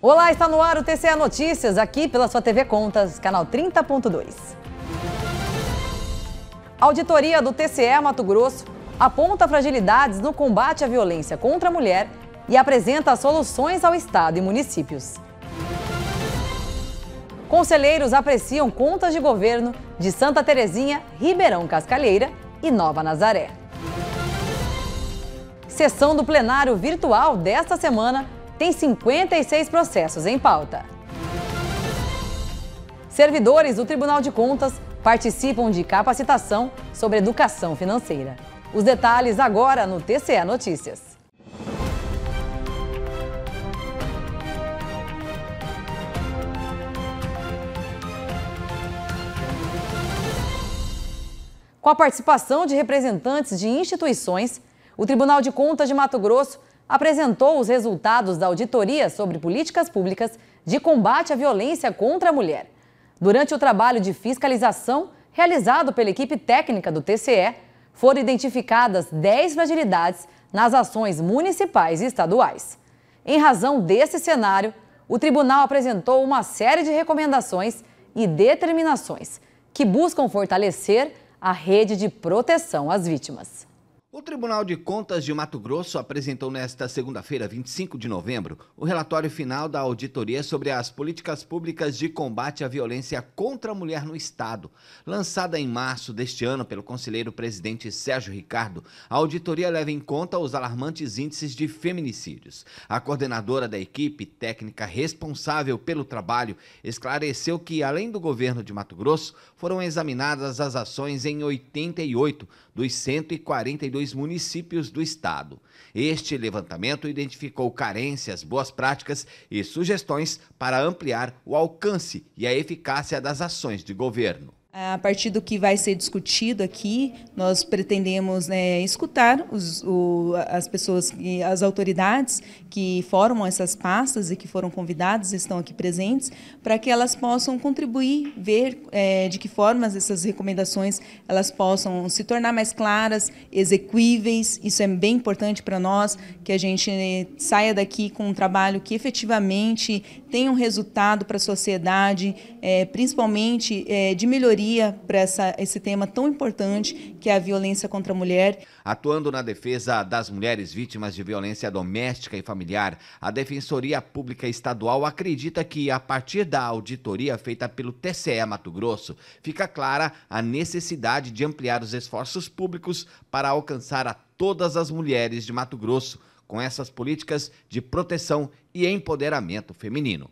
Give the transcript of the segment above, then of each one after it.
Olá, está no ar o TCE Notícias, aqui pela sua TV Contas, canal 30.2. A auditoria do TCE Mato Grosso aponta fragilidades no combate à violência contra a mulher e apresenta soluções ao Estado e municípios. Conselheiros apreciam contas de governo de Santa Terezinha, Ribeirão Cascalheira e Nova Nazaré. Sessão do plenário virtual desta semana tem 56 processos em pauta. Servidores do Tribunal de Contas participam de capacitação sobre educação financeira. Os detalhes agora no TCE Notícias. Com a participação de representantes de instituições, o Tribunal de Contas de Mato Grosso apresentou os resultados da auditoria sobre políticas públicas de combate à violência contra a mulher. Durante o trabalho de fiscalização realizado pela equipe técnica do TCE, foram identificadas 10 fragilidades nas ações municipais e estaduais. Em razão desse cenário, o tribunal apresentou uma série de recomendações e determinações que buscam fortalecer a rede de proteção às vítimas. O Tribunal de Contas de Mato Grosso apresentou nesta segunda-feira, 25 de novembro, o relatório final da auditoria sobre as políticas públicas de combate à violência contra a mulher no Estado. Lançada em março deste ano pelo conselheiro-presidente Sérgio Ricardo, a auditoria leva em conta os alarmantes índices de feminicídios. A coordenadora da equipe técnica responsável pelo trabalho esclareceu que, além do governo de Mato Grosso, foram examinadas as ações em 88 dos 142 municípios do estado. Este levantamento identificou carências, boas práticas e sugestões para ampliar o alcance e a eficácia das ações de governo. A partir do que vai ser discutido aqui, nós pretendemos escutar as pessoas, as autoridades que formam essas pastas e que foram convidadas, estão aqui presentes, para que elas possam contribuir, ver de que forma essas recomendações elas possam se tornar mais claras, execuíveis. Isso é bem importante para nós, que a gente saia daqui com um trabalho que efetivamente tenha um resultado para a sociedade, principalmente de melhoria para esse tema tão importante que é a violência contra a mulher. Atuando na defesa das mulheres vítimas de violência doméstica e familiar, a Defensoria Pública Estadual acredita que, a partir da auditoria feita pelo TCE Mato Grosso, fica clara a necessidade de ampliar os esforços públicos para alcançar a todas as mulheres de Mato Grosso com essas políticas de proteção e empoderamento feminino.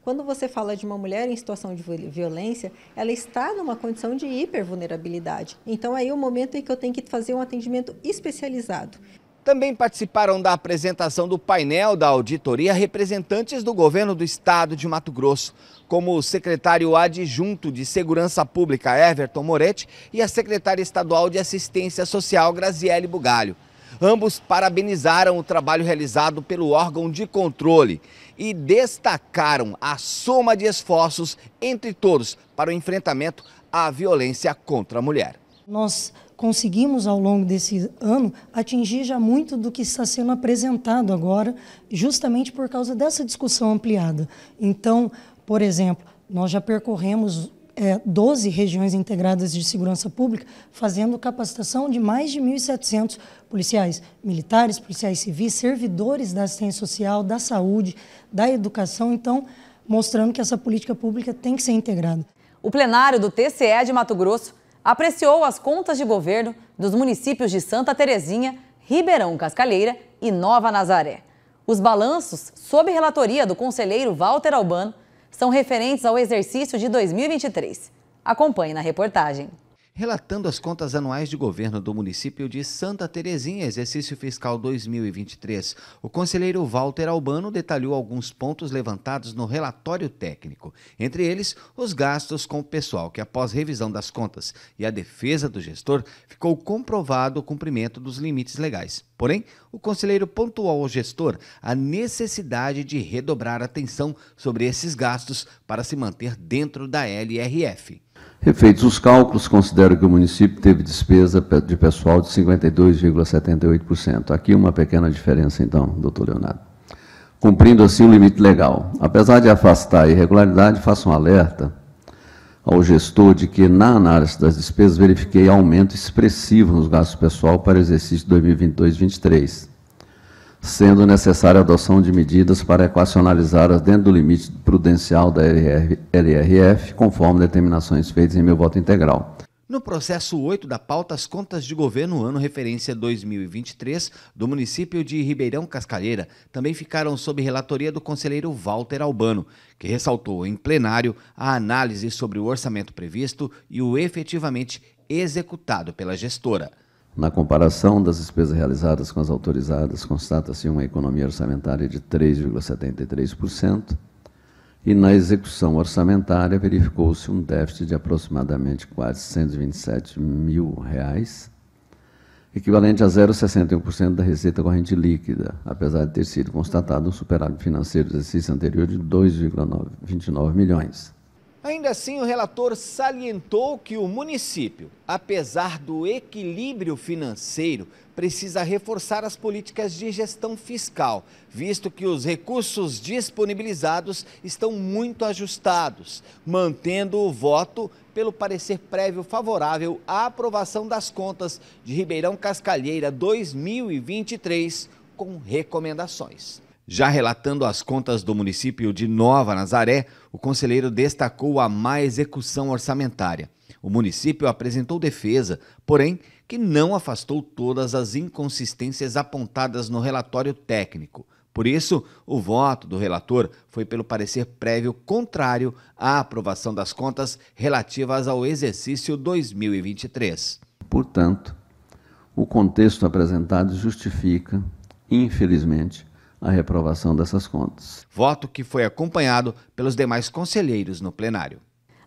Quando você fala de uma mulher em situação de violência, ela está numa condição de hipervulnerabilidade. Então, aí é o momento em que eu tenho que fazer um atendimento especializado. Também participaram da apresentação do painel da auditoria representantes do governo do estado de Mato Grosso, como o secretário adjunto de Segurança Pública, Everton Moretti, e a secretária estadual de Assistência Social, Graziele Bugalho. Ambos parabenizaram o trabalho realizado pelo órgão de controle e destacaram a soma de esforços entre todos para o enfrentamento à violência contra a mulher. Nós conseguimos, ao longo desse ano, atingir já muito do que está sendo apresentado agora, justamente por causa dessa discussão ampliada. Então, por exemplo, nós já percorremos 12 regiões integradas de segurança pública, fazendo capacitação de mais de 1.700 policiais militares, policiais civis, servidores da assistência social, da saúde, da educação, então, mostrando que essa política pública tem que ser integrada. O plenário do TCE de Mato Grosso apreciou as contas de governo dos municípios de Santa Terezinha, Ribeirão Cascalheira e Nova Nazaré. Os balanços, sob relatoria do conselheiro Walter Albano, são referentes ao exercício de 2023. Acompanhe na reportagem. Relatando as contas anuais de governo do município de Santa Terezinha, exercício fiscal 2023, o conselheiro Walter Albano detalhou alguns pontos levantados no relatório técnico. Entre eles, os gastos com o pessoal, que após revisão das contas e a defesa do gestor, ficou comprovado o cumprimento dos limites legais. Porém, o conselheiro pontuou ao gestor a necessidade de redobrar a atenção sobre esses gastos para se manter dentro da LRF. Refeitos os cálculos, considero que o município teve despesa de pessoal de 52,78%. Aqui uma pequena diferença, então, doutor Leonardo. cumprindo assim o limite legal. Apesar de afastar a irregularidade, faço um alerta ao gestor de que, na análise das despesas, verifiquei aumento expressivo nos gastos pessoal para o exercício 2022-23, sendo necessária a adoção de medidas para equacionalizá-las dentro do limite prudencial da LRF, conforme determinações feitas em meu voto integral. No processo 8 da pauta, as contas de governo ano referência 2023 do município de Ribeirão Cascalheira também ficaram sob relatoria do conselheiro Walter Albano, que ressaltou em plenário a análise sobre o orçamento previsto e o efetivamente executado pela gestora. Na comparação das despesas realizadas com as autorizadas, constata-se uma economia orçamentária de 3,73%, e na execução orçamentária verificou-se um déficit de aproximadamente quase R$127 mil, equivalente a 0,61% da receita corrente líquida, apesar de ter sido constatado um superávit financeiro do exercício anterior de 2,29 milhões. Ainda assim, o relator salientou que o município, apesar do equilíbrio financeiro, precisa reforçar as políticas de gestão fiscal, visto que os recursos disponibilizados estão muito ajustados, mantendo o voto pelo parecer prévio favorável à aprovação das contas de Ribeirão Cascalheira 2023, com recomendações. Já relatando as contas do município de Nova Nazaré, o conselheiro destacou a má execução orçamentária. O município apresentou defesa, porém, que não afastou todas as inconsistências apontadas no relatório técnico. Por isso, o voto do relator foi pelo parecer prévio contrário à aprovação das contas relativas ao exercício 2023. Portanto, o contexto apresentado justifica, infelizmente, a reprovação dessas contas. Voto que foi acompanhado pelos demais conselheiros no plenário.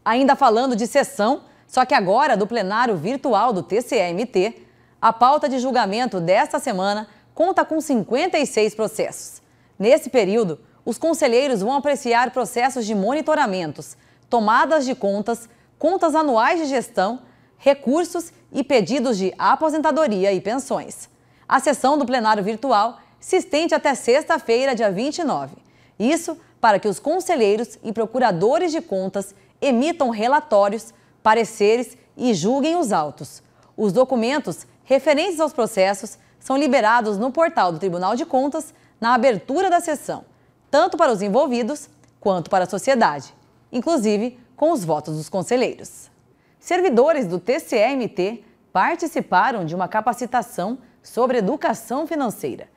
Ainda falando de sessão, só que agora do plenário virtual do TCE-MT, a pauta de julgamento desta semana conta com 56 processos. Nesse período, os conselheiros vão apreciar processos de monitoramentos, tomadas de contas, contas anuais de gestão, recursos e pedidos de aposentadoria e pensões. A sessão do plenário virtual se estende até sexta-feira, dia 29. Isso para que os conselheiros e procuradores de contas emitam relatórios, pareceres e julguem os autos. Os documentos referentes aos processos são liberados no portal do Tribunal de Contas na abertura da sessão, tanto para os envolvidos quanto para a sociedade, inclusive com os votos dos conselheiros. Servidores do TCE-MT participaram de uma capacitação sobre educação financeira.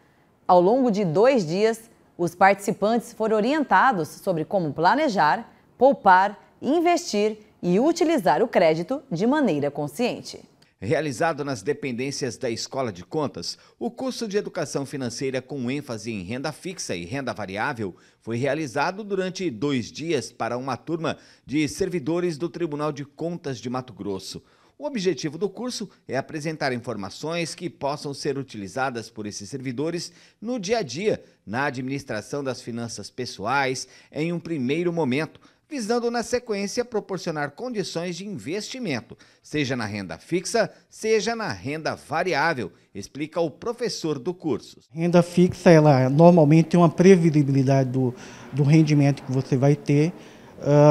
Ao longo de 2 dias, os participantes foram orientados sobre como planejar, poupar, investir e utilizar o crédito de maneira consciente. Realizado nas dependências da Escola de Contas, o curso de Educação Financeira com ênfase em renda fixa e renda variável foi realizado durante 2 dias para uma turma de servidores do Tribunal de Contas de Mato Grosso. O objetivo do curso é apresentar informações que possam ser utilizadas por esses servidores no dia a dia, na administração das finanças pessoais, em um primeiro momento, visando na sequência proporcionar condições de investimento, seja na renda fixa, seja na renda variável, explica o professor do curso. Renda fixa, ela normalmente tem uma previsibilidade do rendimento que você vai ter.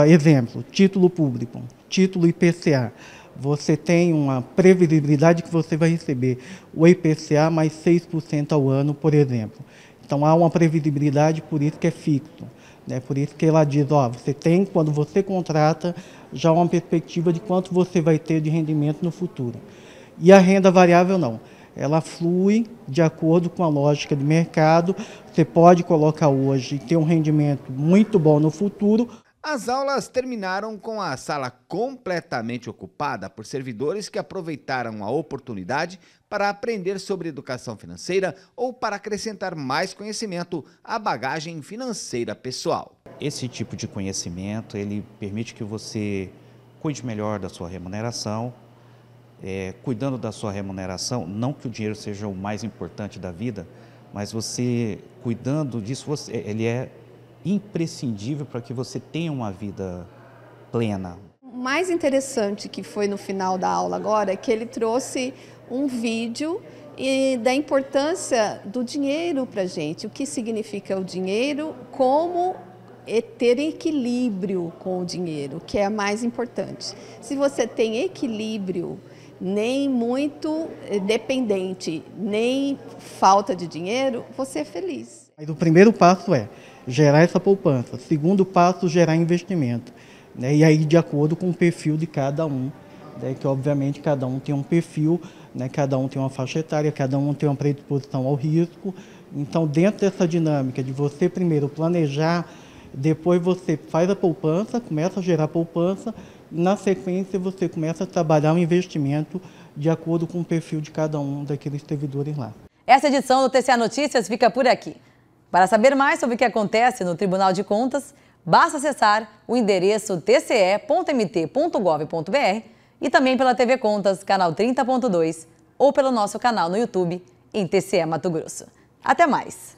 Exemplo, título público, título IPCA. Você tem uma previsibilidade que você vai receber o IPCA mais 6% ao ano, por exemplo. Então, há uma previsibilidade, por isso que é fixo. Né? Por isso que ela diz, você tem, quando você contrata, já uma perspectiva de quanto você vai ter de rendimento no futuro. E a renda variável não. Ela flui de acordo com a lógica de mercado. Você pode colocar hoje e ter um rendimento muito bom no futuro. As aulas terminaram com a sala completamente ocupada por servidores que aproveitaram a oportunidade para aprender sobre educação financeira ou para acrescentar mais conhecimento à bagagem financeira pessoal. Esse tipo de conhecimento, ele permite que você cuide melhor da sua remuneração. Cuidando da sua remuneração, não que o dinheiro seja o mais importante da vida, mas você cuidando disso, ele é imprescindível para que você tenha uma vida plena. O mais interessante que foi no final da aula agora é que ele trouxe um vídeo e da importância do dinheiro para a gente, o que significa o dinheiro, como ter equilíbrio com o dinheiro, que é a mais importante. Se você tem equilíbrio, nem muito dependente, nem falta de dinheiro, você é feliz. O primeiro passo é gerar essa poupança. O segundo passo, gerar investimento. E aí, de acordo com o perfil de cada um, que obviamente cada um tem um perfil, cada um tem uma faixa etária, cada um tem uma predisposição ao risco. Então, dentro dessa dinâmica de você primeiro planejar, depois você faz a poupança, começa a gerar poupança, e na sequência você começa a trabalhar o investimento de acordo com o perfil de cada um daqueles servidores lá. Essa edição do TCA Notícias fica por aqui. Para saber mais sobre o que acontece no Tribunal de Contas, basta acessar o endereço tce.mt.gov.br e também pela TV Contas, canal 30.2, ou pelo nosso canal no YouTube, em TCE Mato Grosso. Até mais!